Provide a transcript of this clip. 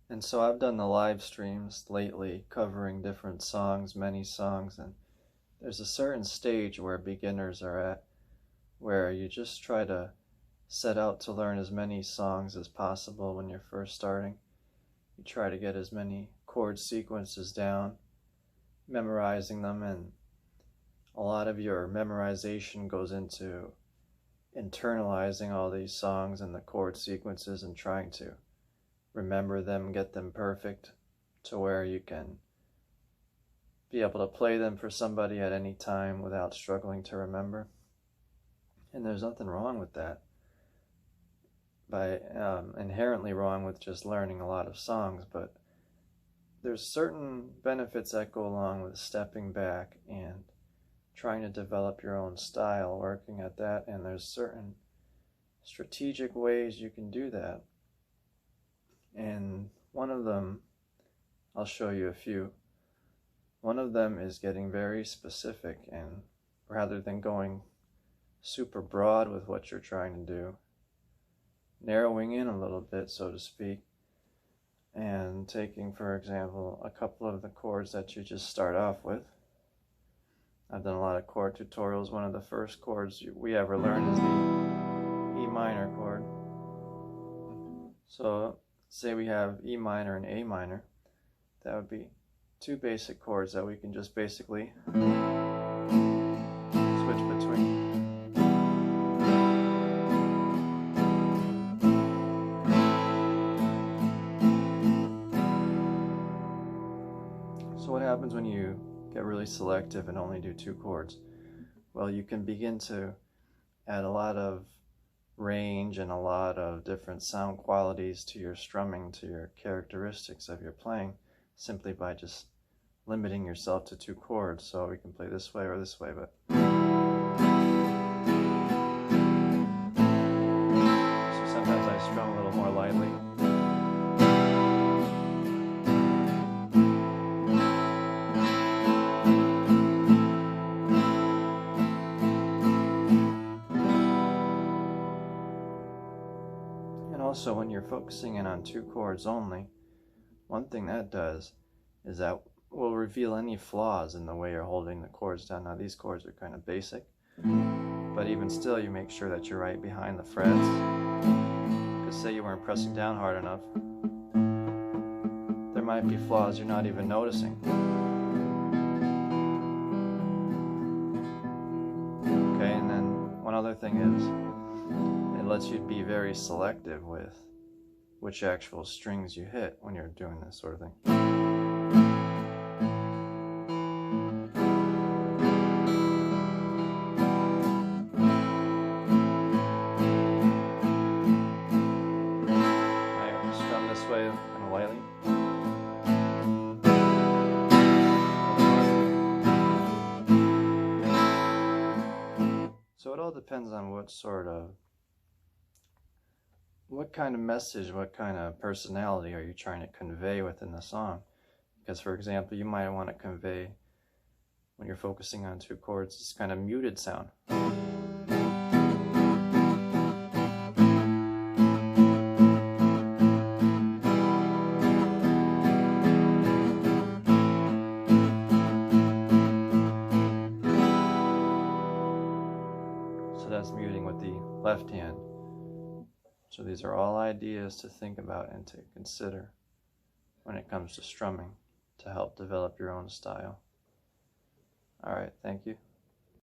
And so I've done the live streams lately covering different songs, many songs, and there's a certain stage where beginners are at where you just try to set out to learn as many songs as possible when you're first starting. You try to get as many chord sequences down, memorizing them, and a lot of your memorization goes into internalizing all these songs and the chord sequences and trying to remember them, get them perfect to where you can be able to play them for somebody at any time without struggling to remember. And there's nothing wrong with that, by inherently wrong with just learning a lot of songs, but there's certain benefits that go along with stepping back and trying to develop your own style, working at that, and there's certain strategic ways you can do that. And one of them, I'll show you a few. One of them is getting very specific, and rather than going super broad with what you're trying to do, narrowing in a little bit, so to speak, and taking, for example, a couple of the chords that you just start off with. I've done a lot of chord tutorials. One of the first chords we ever learned is the E minor chord. So say we have E minor and A minor. That would be two basic chords that we can just basically switch between. So what happens when you get really selective and only do two chords? Well, you can begin to add a lot of range and a lot of different sound qualities to your strumming, to your characteristics of your playing, simply by just limiting yourself to two chords. So we can play this way or this way, but so sometimes I strum a little more lightly. And also, when you're focusing in on two chords only, one thing that does is that will reveal any flaws in the way you're holding the chords down. Now these chords are kind of basic, but even still you make sure that you're right behind the frets, because say you weren't pressing down hard enough, there might be flaws you're not even noticing. Okay, and then one other thing is, it lets you be very selective with which actual strings you hit when you're doing this sort of thing. I strum this way kind of lightly. So it all depends on what kind of message, what kind of personality are you trying to convey within the song. Because, for example, you might want to convey, when you're focusing on two chords, this kind of muted sound. So that's muting with the left hand. So these are all ideas to think about and to consider when it comes to strumming to help develop your own style. All right, thank you.